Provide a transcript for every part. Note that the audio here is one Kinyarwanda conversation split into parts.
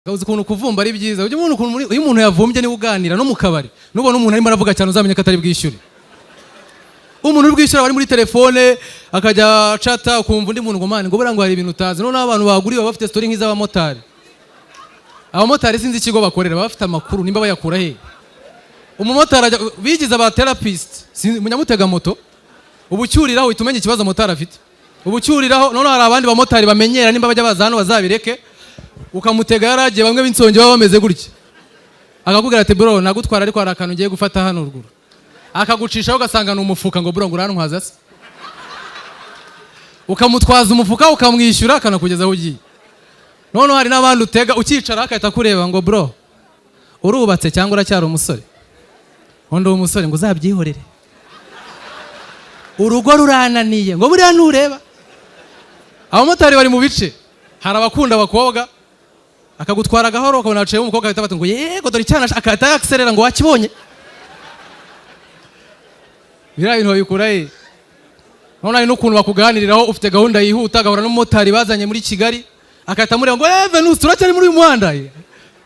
Gauze kuntu kuvumba ari byiza. Uje umuntu yavumbye ni uganira no mu kabari. Nubona umuntu arimo aravuga cyane uzamenye ko atari bwishyure. Umuntu uri bwishyura bari muri telefone akajya chata ukumva undi muntu ngo mane ngo burango hari ibintu utazi. None abantu baguriwe bafite story nk'iz'abamotari. Abamotari sinzi ikigo bakorera bafite amakuru nimba bayakura he. Umumotari bigize aba therapist munyamutega moto ubucyuriraho itumenye ikibazo motari afite. Ubucyuriraho none hari abandi bamotari bamenyera nimba bajya baza hano bazabireke ukamutega yaragiye bamwe b'insonge baba bameze gutya akakubwira ati bro nagutwara ariko hari akantu ugiye gufata hano ruguru akagucishaho ugasanga n'umufuka ngo bro ngo urantwaza se ukamutwaza umufuka ukamwishyura akanakugeza aho ugiye. None hari n'abandi utega ukicara akahita kureba ngo bro urubatse cyangwa uracyari umusore hondo umusore ngo uzabyihorere urugo rurananiye ngo buriya ntureba. Abamotari bari mu bice hari abakunda abakobwa akagutwara gahoro ukabona aciye umukobwa ahita bati ngo yego dore cyana akahita yakserera ngo wakibonye bira ibintu babikura he. None ari n'ukuntu bakuganiriraho ufite gahunda yihuta gahora n'umumotari bazanye muri Kigali akahita mureba ngo Venus turacyari muri uyu muhanda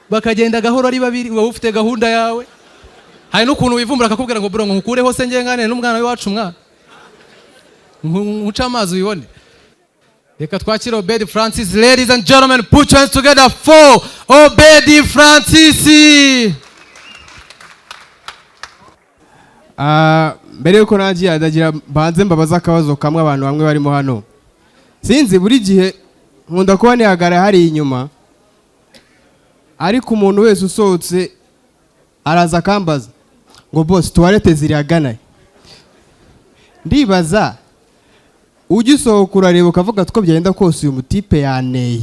bakagenda gahoro ari babiri ngo ufite gahunda yawe. Hari n'ukuntu wivumbura akakubwira ngo bro ngo nkukureho se ngengane n'umwana wacu mwana nkuca amazi uyibone. Reka twakire Obed Francis. Ladies and gentlemen, put your hands together for Obed Francis. Mbere yuko nagiye adagira banze mbabaza akabazo kamwe abantu bamwe barimo hano. Sinzi buri gihe nkunda kuba nihagara hari inyuma. Ariko umuntu wese usohotse araza kambaza ngo boss toilette ziragana. Ndibaza ugisohoka urareba ukavuga tuko byagenda kose uyu mutipe yaneye.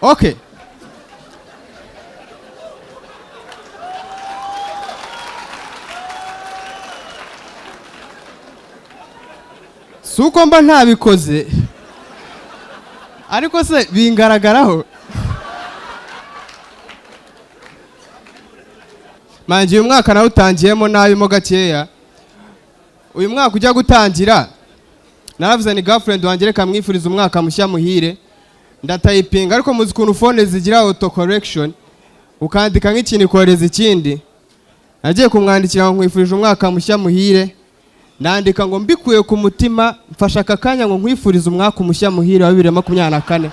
Okay. Suko mba ntabikoze. Ariko se bingaragaraho. Manje uyu mwaka nawe utangiyemo nabimo gakeya. Uyu mwaka ujya gutangira naravuze ni girlfriend wanjye reka mwifuriza umwaka mushya muhire ndatayipinga ariko muzi kuntu phone zigira auto correction ukandika nk'ikintu ikoreza ikindi. Nagiye kumwandikira ngo nkwifurije umwaka mushya muhire nandika ngo mbikuye ku mutima mfasha akakanya ngo nkwifuriza umwaka mushya muhire wa 2024.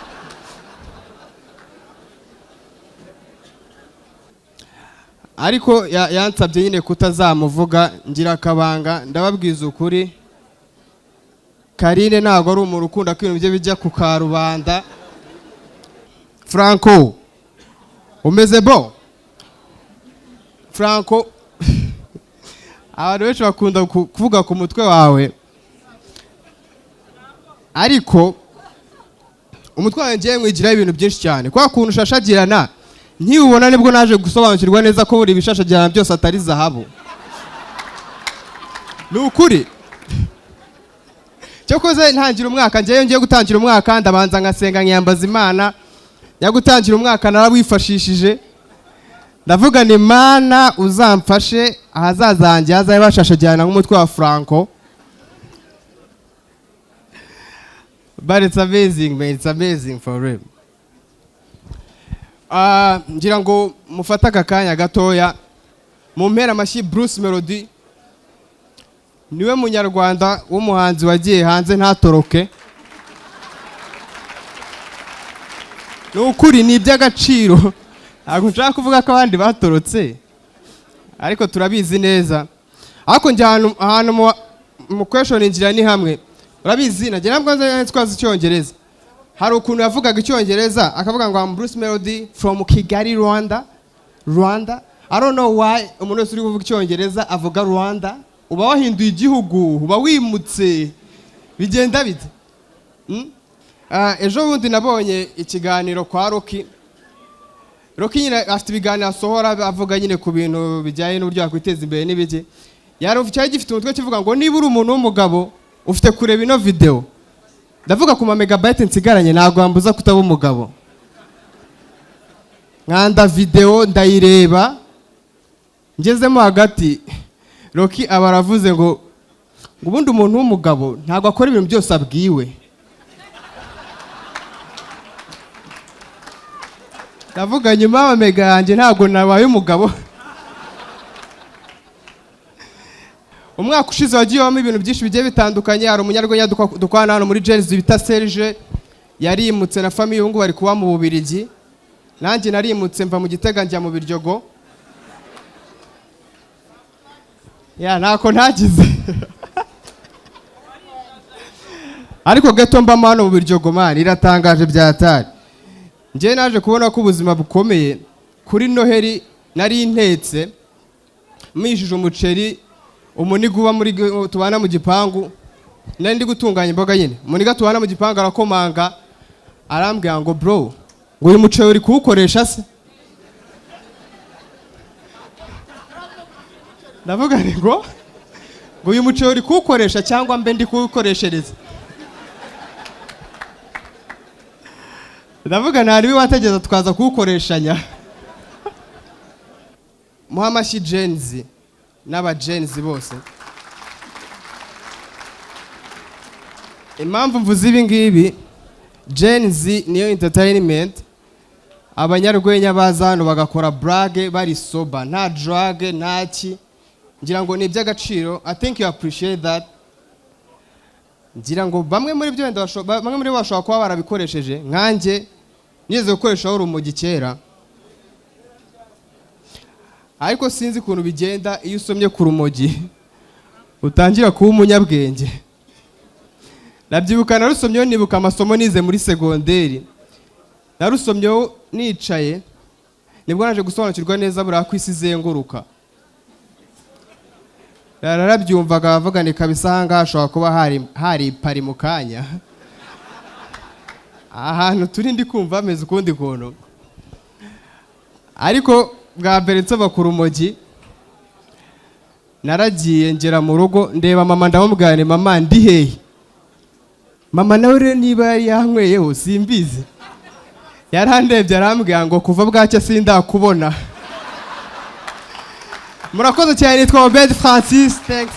Ariko yansabye nyine kutazamuvuga ngira akabanga ndababwiza ukuri Karine ntago ari umuntu ukunda kwintu bye bijya ku karubanda. Franco umeze bo Franco abantu benshi bakunda kuvuga ku mutwe wawe ariko umutwe wawe ngiye mwigira ibintu byinshi cyane kwa kuntu ushashagirana ntiubona nibwo naje gusobanukirwa neza ko buri bishashagirana byose atari zahabu. Nukuri cyokoze ntangira umwaka ngiye gutangira umwaka ndabanza ngasenga nyambaza Imana ya gutangira umwaka narabwifashishije ndavuga ni Mana uzamfashe ahazazanjye hazaye bashashagirana nk'umutwe wa Franco. But it's amazing, man. It's amazing for real. Ngira ngo mufata akakanya gatoya mu mpera amashyi Bruce Melody niwe munyarwanda w'umuhanzi wagiye hanze ntatoroke. Nukuri ni iby'agaciro ntabwo nshaka kuvuga ko abandi batorotse ariko turabizi neza. Ariko njye ahantu mu question injira ni hamwe urabizi nagiye nabwo nzitwaza icyongereza. Hari ukuntu yavugaga icyongereza akavuga ngo Bruce Melody from Kigali Rwanda. I don't know why umuntu wese uri kuvuga icyongereza avuga Rwanda. Uba wahinduye igihugu uba wimutse bigenda bite. Ejo bundi nabonye ikiganiro kwa Rocky nyine afite ibiganiro asohora avuga nyine ku bintu bijyanye n'uburyo yakwiteza imbere n'ibiki. Cyari gifite umutwe kivuga ngo niba uri umuntu w'umugabo ufite kureba ino video ndavuga ku megabyte nsigaranye ntago ambuza kutaba umugabo. Nkanda video ndayireba ngezemo hagati Rocky abaravuze ngo ubundi umuntu w'umugabo ntago akora ibintu byose abwiwe. ndavuga nyuma y'amega yanjye ntabwo nabaye umugabo. Umwaka ushize wagiyemo ibintu byinshi bigiye bitandukanye. Hari umunyarwenya dukwana hano muri Genesis bita Serge, yarimutse na famille y'ungu bari kuba mu Bubiligi. Nanjye narimutse mva mu Gitega njya mu Biryogo. Ntako ntagize. Ariko gato mba hano mu Biryogo man, iratangaje byatari. Ngiye naje kubona ko ubuzima bukomeye. Kuri Noheri nari intetse mishije umuceri, umuniga uba muri tubana mu gipangu, nari ndi gutunganya imboga nyine. Umuniga tubana mu gipangu arakomanga, arambwira ngo bro, ngo uyu muceri uri kuwukoresha se? Ndavuga ngo uyu muceri uri kuwukoresha cyangwa mbe ndi kuwukoreshereza? Ndavuga ntari wategeza tukaza kuwukoreshanya. Muhamashi Genzi n'aba Genzi bose. Impamvu mvuze ibi ngibi, Genzi niyo entertainment. Abanyarwenya baza hano bagakora brag bari soba, nta drug ntaki. Ngira ngo ni iby'agaciro. I think you appreciate that. Ngira ngo bamwe muri byo bamwe muri bashobora kuba barabikoresheje. Nkanjye nigeze gukoresha urumogi kera, ariko sinzi ukuntu bigenda iyo usomye ku rumogi utangira kuba umunyabwenge. Nabyibuka narusomyeho nibuka amasomo nize muri segonderi. Narusomyeho nicaye nibwo naje gusobanukirwa neza buriya ko isi izenguruka. Narabyumvaga bavuga ni kabisa hanga hashobora kuba hari pari mu kanya. Ahantu turi ndi kumva ameze ukundi kuntu. Ariko bwa mbere nsoba ku rumogi naragiye ngera mu rugo ndeba mama ndamubwira ni mama ndi hehe? Mama nawe rero niba yari yankweyeho simbizi. Yarandebye arambwira ngo kuva bwacyo sindakubona. Murakoze cyane, nitwa Obed Francis. Thanks.